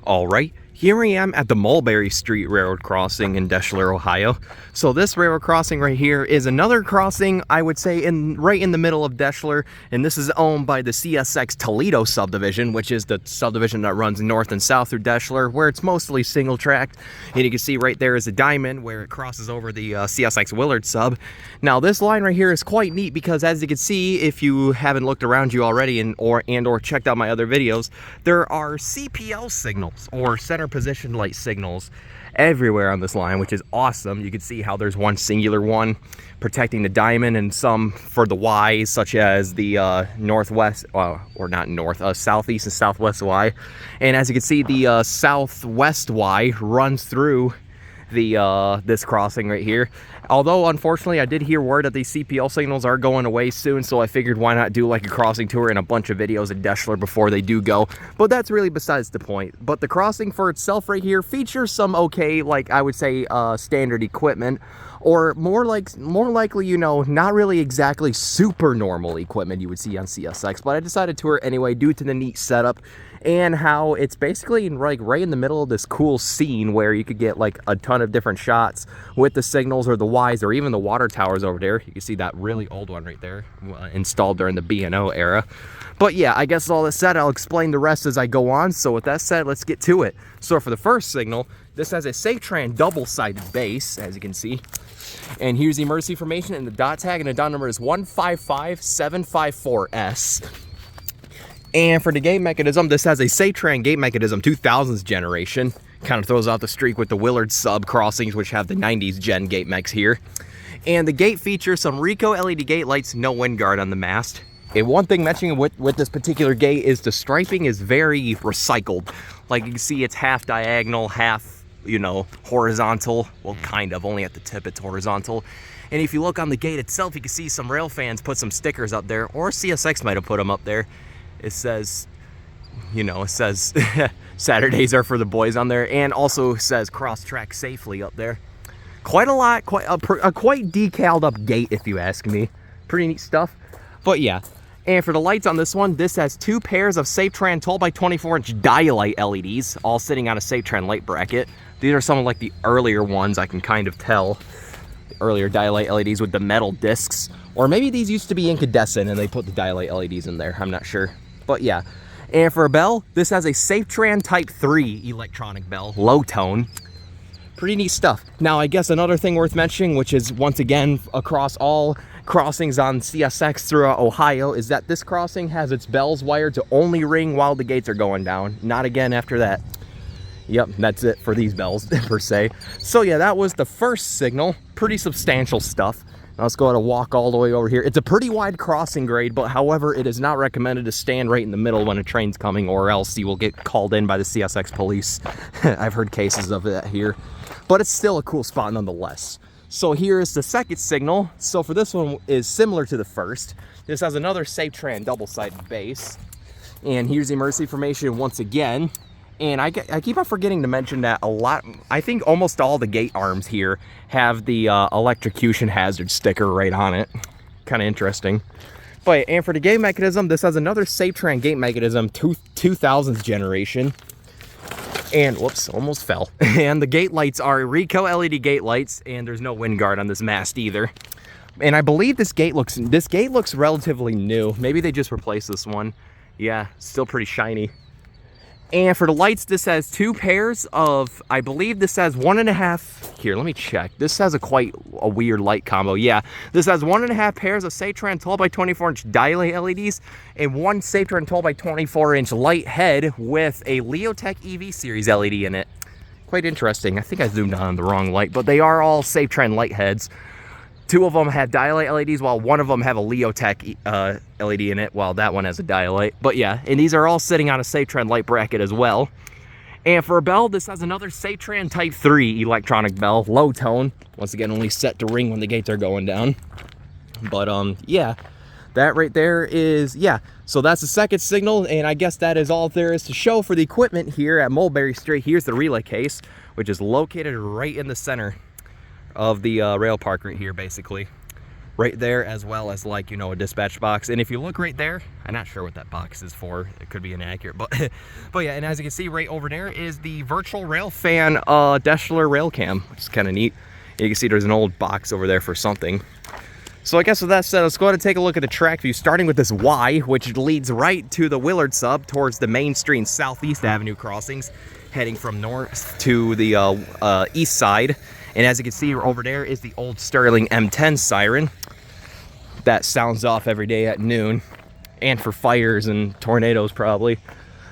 All right, here I am at the Mulberry Street Railroad Crossing in Deshler, Ohio. So this railroad crossing right here is another crossing, I would say, right in the middle of Deshler, and this is owned by the CSX Toledo subdivision, which is the subdivision that runs north and south through Deshler, where it's mostly single tracked. And you can see right there is a diamond where it crosses over the CSX Willard sub. Now this line right here is quite neat because, as you can see, if you haven't looked around you already or checked out my other videos, there are CPL signals, or center position light signals, everywhere on this line, which is awesome. You can see how there's one singular one protecting the diamond and some for the Ys, such as the northwest, or not north, southeast and southwest Y. And as you can see, the southwest Y runs through the this crossing right here. Although unfortunately I did hear word that these CPL signals are going away soon, so I figured why not do like a crossing tour and a bunch of videos in Deshler before they do go. But that's really besides the point. But the crossing for itself right here features some okay, like I would say standard equipment, or more likely, you know, not really exactly super normal equipment you would see on CSX. But I decided to tour it anyway due to the neat setup and how it's basically like right in the middle of this cool scene where you could get like a ton of different shots with the signals or the Ys or even the water towers over there. You can see that really old one right there, installed during the B&O era. But yeah, I guess all that said, I'll explain the rest as I go on. So with that said, let's get to it. So for the first signal, this has a SafeTran double-sided base, as you can see. And here's the emergency information, and the dot tag and the dot number is 155754S. And for the gate mechanism, this has a SafeTran gate mechanism 2000s generation. Kind of throws out the streak with the Willard sub crossings, which have the 90s gen gate mechs here. And the gate features some Rico LED gate lights, no wind guard on the mast. And one thing mentioning with this particular gate is the striping is very recycled. Like you can see, it's half diagonal, half, you know, horizontal. Well, kind of, only at the tip it's horizontal. And if you look on the gate itself, you can see some rail fans put some stickers up there, or CSX might have put them up there. It says, you know, it says Saturdays are for the boys on there, and also says cross track safely up there. Quite a lot, quite decaled up gate, if you ask me. Pretty neat stuff. But yeah, and for the lights on this one, this has two pairs of SafeTran 12x24-inch dialight LEDs, all sitting on a SafeTran light bracket. These are some of like the earlier ones, I can kind of tell. The earlier dialight LEDs with the metal discs. Or maybe these used to be incandescent and they put the dialight LEDs in there, I'm not sure. But yeah, and for a bell, this has a SafeTran Type 3 electronic bell, low tone. Pretty neat stuff. Now, I guess another thing worth mentioning, which is once again across all crossings on CSX throughout Ohio, is that this crossing has its bells wired to only ring while the gates are going down, not again after that. Yep, that's it for these bells per se. So yeah, that was the first signal. Pretty substantial stuff. Now let's go ahead and walk all the way over here. It's a pretty wide crossing grade, but however, it is not recommended to stand right in the middle when a train's coming, or else you will get called in by the CSX police. I've heard cases of that here, but it's still a cool spot nonetheless. So here's the second signal. So for this one is similar to the first. This has another SafeTran double-sided base. And here's the emergency information once again. And I keep on forgetting to mention that a lot, I think almost all the gate arms here have the electrocution hazard sticker right on it. Kind of interesting. But, and for the gate mechanism, this has another SafeTran gate mechanism 2000s generation. And, whoops, almost fell. And the gate lights are Rico LED gate lights, and there's no wind guard on this mast either. And I believe this gate looks relatively new. Maybe they just replaced this one. Yeah, still pretty shiny. And for the lights, this has two pairs of, I believe this has 1.5, here, let me check. This has quite a weird light combo. Yeah, this has 1.5 pairs of SafeTran 12x24-inch dialight LEDs and one SafeTran 12x24-inch light head with a Leotech EV series LED in it. Quite interesting. I think I zoomed on the wrong light, but they are all SafeTran light heads. Two of them have dialight LEDs, while one of them have a Leotech LED in it, while that one has a dialight. But yeah, and these are all sitting on a SafeTran light bracket as well. And for a bell, this has another SafeTran Type 3 electronic bell, low tone. Once again, only set to ring when the gates are going down. But yeah, that right there is, yeah. So that's the second signal, and I guess that is all there is to show for the equipment here at Mulberry Street. Here's the relay case, which is located right in the center of the rail park right here, basically. right there, as well as like, you know, a dispatch box. And if you look right there, I'm not sure what that box is for, it could be inaccurate, but yeah, and as you can see right over there is the virtual rail fan Deshler rail cam, which is kind of neat. You can see there's an old box over there for something. So I guess with that said, let's go ahead and take a look at the track view, starting with this Y, which leads right to the Willard sub towards the Main Street and Southeast Avenue crossings, heading from north to the east side. And as you can see over there is the old Sterling M10 siren that sounds off every day at noon, and for fires and tornadoes probably.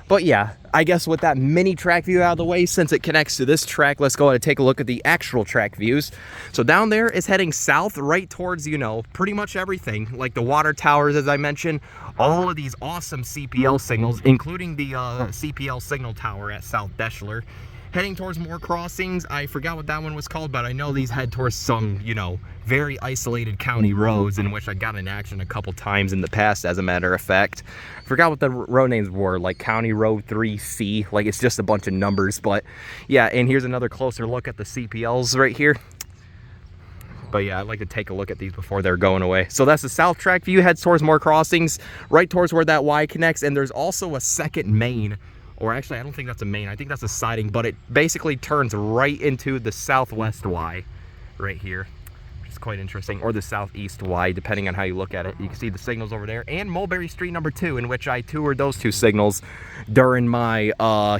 But yeah, I guess with that mini track view out of the way, since it connects to this track, let's go ahead and take a look at the actual track views. So down there is heading south right towards, you know, pretty much everything, like the water towers, as I mentioned, all of these awesome CPL signals, including the CPL signal tower at South Deshler. Heading towards more crossings. I forgot what that one was called, but I know these head towards some, you know, very isolated county roads in which I got in action a couple times in the past, as a matter of fact. Forgot what the road names were, like County Road 3C, like it's just a bunch of numbers. But yeah, and here's another closer look at the CPLs right here. But yeah, I'd like to take a look at these before they're going away. So that's the south track view, heads towards more crossings, right towards where that Y connects, and there's also a second main. Or actually, I don't think that's a main, I think that's a siding, but it basically turns right into the southwest Y right here, which is quite interesting, or the southeast Y, depending on how you look at it. You can see the signals over there, and Mulberry Street number 2, in which I toured those two signals during my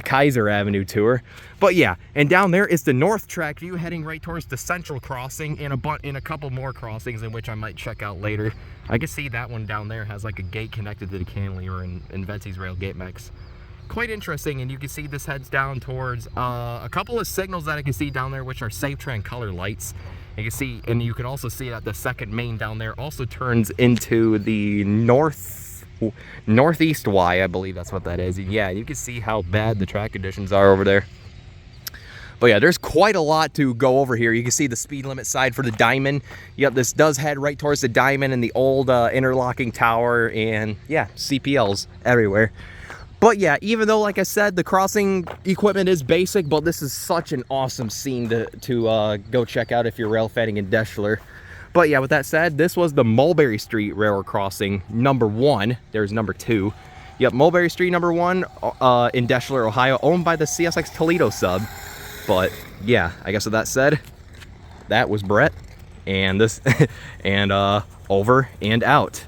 Kaiser Avenue tour. But yeah, and down there is the north track view, heading right towards the central crossing, and a couple more crossings in which I might check out later. I can see that one down there has like a gate connected to the cantilever in Vency's Rail Gate Mex. Quite interesting, and you can see this heads down towards a couple of signals that I can see down there, which are SafeTran color lights. You can see, and you can also see that the second main down there also turns into the northeast Y, I believe that's what that is. And yeah, you can see how bad the track conditions are over there. But yeah, there's quite a lot to go over here. You can see the speed limit side for the Diamond. Yep, this does head right towards the Diamond and the old interlocking tower, and yeah, CPLs everywhere. But yeah, even though, like I said, the crossing equipment is basic, but this is such an awesome scene to go check out if you're rail fanning in Deshler. But yeah, with that said, this was the Mulberry Street Railroad Crossing number 1. There's number 2. Yep, Mulberry Street number 1 in Deshler, Ohio, owned by the CSX Toledo sub. But yeah, I guess with that said, that was Brett, and this, and over and out.